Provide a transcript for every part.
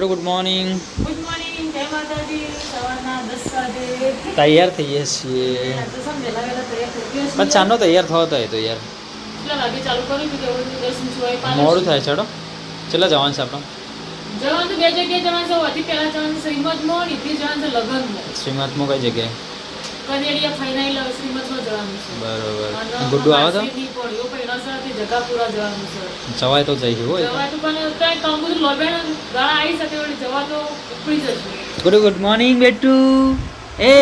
good morning तैयार थी चानो तैयार थो तो यार मोड़ू थाय चलो चला जवान से आपड़ा जवान तो बे जगह जवान से होती पहला जवान श्रीमत मो नीति जवान से लगन में श्रीमत मो कई जगह कनेडिया फाइनल श्रीमत मो जवान से बरोबर गुड्डू आवा था नहीं पड़ियो पहिला से जगह पूरा जवान से जवाय तो जाई हो जवाय तो कने उतना काम तो लोबे ना गाड़ा आई सके वाली जवा तो उपड़ी जશે गुड मॉर्निंग बेटू ए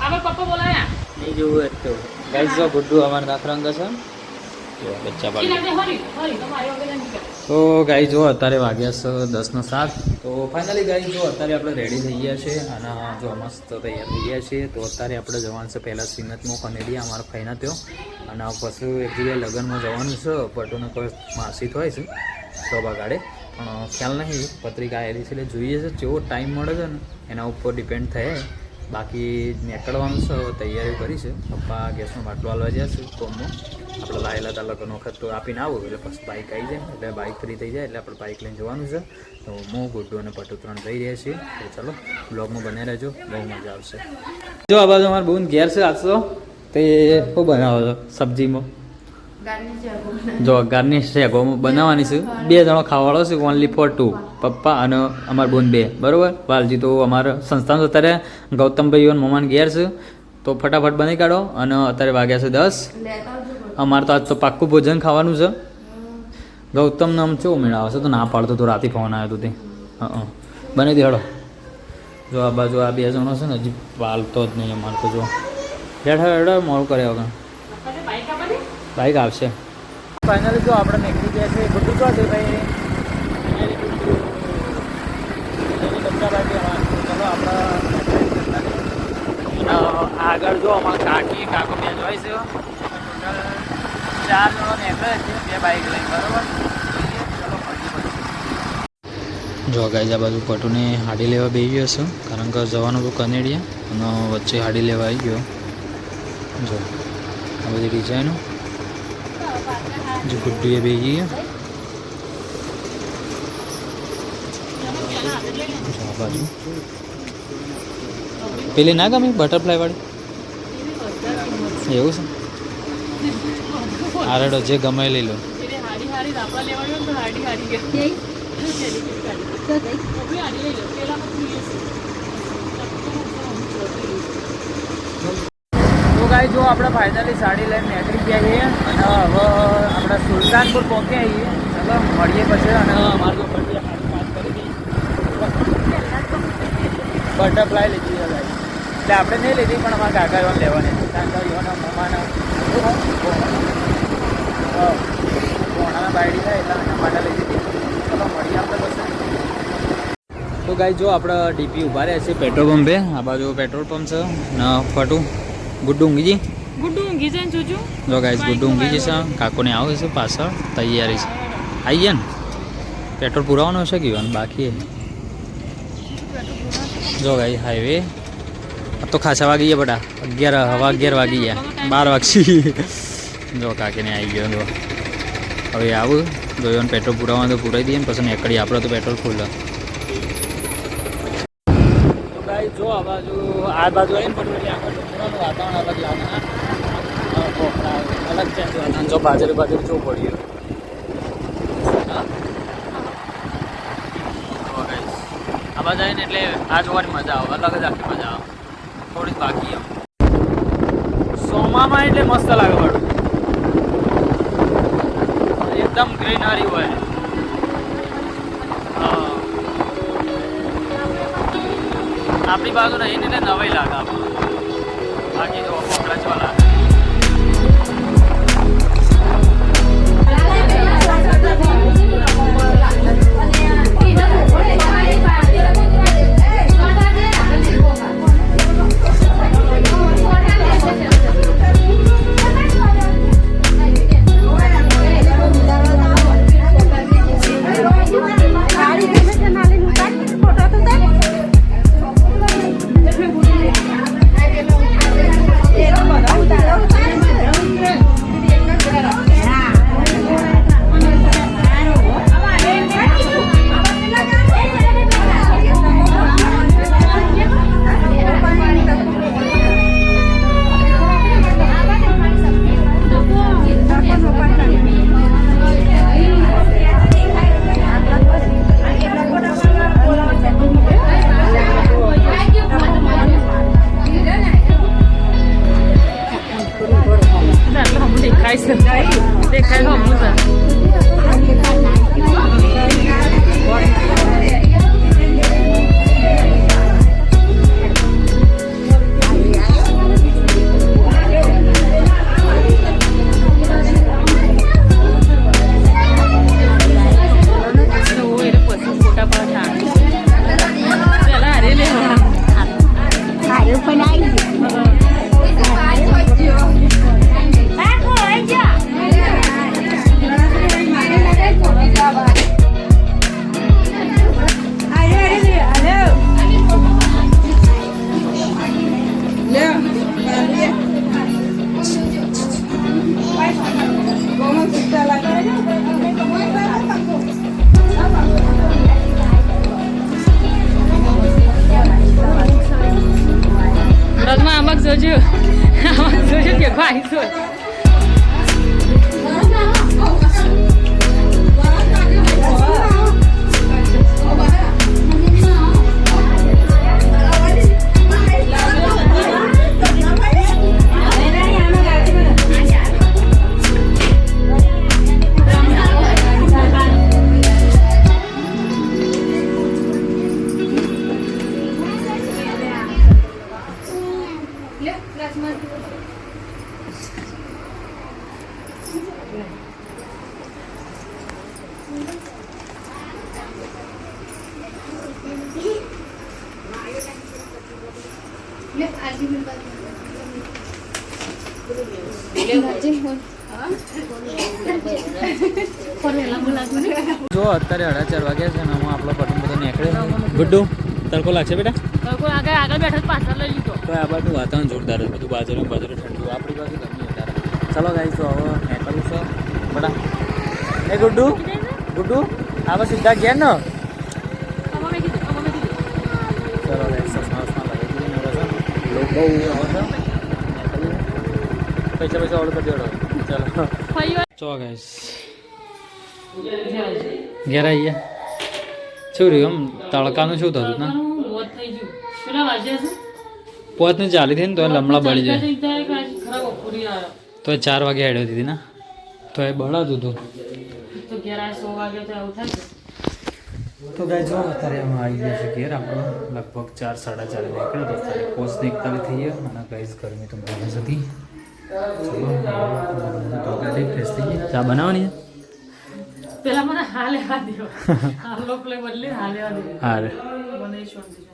आबे पप्पा बोलाया नहीं जो तो गाइस जो गुड्डू हमारा नाखरंग છે જો બચ્ચા બાળ હરી તમારે વગર નીકળ તો ગાઈસ જો અત્યારે વાગ્યા છે 10:07 તો ફાઇનલી ગાઈસ જો અત્યારે આપણે રેડી થઈ ગયા છે અને જો મસ્ત તૈયાર થઈ ગયા છે તો અત્યારે આપણે જવાનું છે પહેલા શ્રીમતમાં કનેડિયા અમારા ફાઈના ત્યો અને પછી એક જગ્યાએ લગ્નમાં જવાનું છે પટોને કોઈ માસીત હોય છે તો બગાડે પણ ખ્યાલ નહીં પત્રિકા આવેલી છે એટલે જોઈએ છે જેવો ટાઈમ મળે છે ને એના ઉપર ડિપેન્ડ થાય બાકી નીકળવાનું છે તૈયારી કરી છે પપ્પા ગેસનો બાટલો હાલવા ગયા છે કોમમાં આપણે લાયેલા હતા લગ્ન વખત તો આપીને આવું એટલે પછી બાઇક આવી જાય એટલે બાઇક ફ્રી થઈ જાય એટલે આપણે બાઇક લઈને જવાનું છે તો હું ગુડ્ડુ અને પટુ 3 જઈ રહ્યા છીએ તો ચલો બ્લોગમાં બને રહેજો બહુ મજા આવશે જો આ બાજુ અમારા બહુ ઘેર છે આજ તો તે શું બનાવો છો સબ્જીમાં જો ગાર્નિશ છે બનાવવાની છે 2 જણો ખાવાળો છે ઓનલી ફોર 2 પપ્પા અને અમાર બોન 2 બરોબર વાલજી તો અમારા સંસ્થાન અત્યારે ગૌતમભાઈ અને મમાન ઘેર છે તો ફટાફટ બનાવી કાઢો અને અત્યારે વાગ્યા છે 10 અમારે તો આજ તો પાક્કું ભોજન ખાવાનું છે ગૌતમને આમ કેવું મેળ આવે છે તો ના પાડતો તો રાતે ફોન આવ્યો હતો તે હા બની દે હળો જો આ બાજુ આ 2 જણો છે ને હજી પાલતો જ નહીં અમારે તો જો બેઠા બેઠા મોડું કર્યા વગર બાઈક આવશે ફાઇનલી જો આપણે નીકળી ગયા છે બધું શું છે ભાઈ ચલો આપણે આગળ જો અમારા કાકી કાકો 2 જોઈ છે 4 જણો નીકળે છે 2 બાઈક લઈ બરોબર જો ગાઈઝ આ બાજુ પટુને હાડી લેવા બેસી ગયો છું કારણ કે જવાનું હતું કનેડિયા અને વચ્ચે હાડી લેવા આવી ગયો જો આ બધી ડિઝાઇનો जो गुड्डू ये बेगी है बाजू પેલી ના ગમી બટરફ્લાય વાળી એવું છે આરડો જે ગમે લઈ લો તો ગાઈ જો આપણે ફાઇનલી સાડી લઈને નીકળી ગયા છીએ અને હવે આપણે સુલતાનપુર પહોંચી આવીએ ચલો મળીએ પછી અને અમારે તો વાત કરી દઈએ બટરફ્લાય લીધી છે ગાઈ એટલે આપણે નહીં લીધી પણ અમારા કાકા લેવાની કાકા મમ્માના ભોણાના બાયડી થાય એટલે એના માટે લઈ લીધી ચલો મળીએ આપણે પછી તો ગાઈ જો આપણે ડીપી ઉભા રહ્યા છીએ પેટ્રોલ પંપે આ બાજુ પેટ્રોલ પંપ છે ને ફટું ગુડ્ડુ ઊંઘી જાય જોજો જો ગાઈસ ગુડ્ડુ ઊંઘી જશે કાકોને આવે છે પાછળ તૈયારી છે આવી ગયા ને પેટ્રોલ પુરાવાનું છે કે બાકી જો ગાઈ હાઈવે તો ખાસા વાગી ગયા બટા 11 વાગી ગયા 12 વાગી જો કાકીને આવી ગયો જો હવે આવું જોયું પેટ્રોલ પુરાવાનું તો પુરાઈ દઈએ ને પછી નીકળી આપણે તો પેટ્રોલ ફૂલ જો આ બાજુ આવીને પડવું એટલે આગળ ડુંગરાનું વાતાવરણ અલગ લાગે અલગ ચેન્જ વાતાવરણ જો બાજરી જોવું પડ્યું આ બાજુ આવીને એટલે આ જોવાની મજા આવે અલગ જ આખી મજા આવે થોડીક બાકી એમ સોમામાં એટલે મસ્ત લાગે પડું એકદમ ગ્રીનરી હોય આપણી બાજુ નહીં એટલે નવાઈ લાગે બાકી જો પોપડા જેવા લાગે ગાઈસ દેખાય હો મુસા જોજો કે ભાઈ છો જો અત્યારે 4:30 વાગ્યા છે ને હું આપણો પટન બધો નીકળે ગુડ્ડુ તડકો લાગશે બેટા તડકો આગળ બેઠો પાછળ લઈ લીધો તો આ બાજુ વાતાવરણ જોરદાર છે બધું બાજુ ઠંડુ આપણી બાજુ ગરમી વધારે ચલો ગાઈસ તો હવે નીકળવું છે બડા એ ગુડ્ડુ આવા સીધા ગયા ને ચલો ગાઈસ સસમા લગાવી દીધી ને લોકો આવે છે પૈસા ઓર્ડર કરી દેડો ચલો ચો ગાઈસ ઘેર આવી શું રહ્યું આમ તડકાનું શું થતું ને પોત ને ચાલી થઈ ને તો લમણા બળી જાય તો 4 વાગે હેડ્યો હતી ને તો એ બળાતું હતું તો ગાય જો અત્યારે અમે આવી ગયા છે ઘેર આપણો લગભગ 4-4:30 નીકળ્યો તો અત્યારે પોસ્ટ 41 થઈ ગયો અને ગાઈસ ગરમી તો બહુ જ હતી તો ગાડી ફ્રેશ થઈ ગઈ ચા બનાવવાની પેલા મને હાલે દો હાલો પ્લે બદલી હાલે દો હારે મને શાંતિ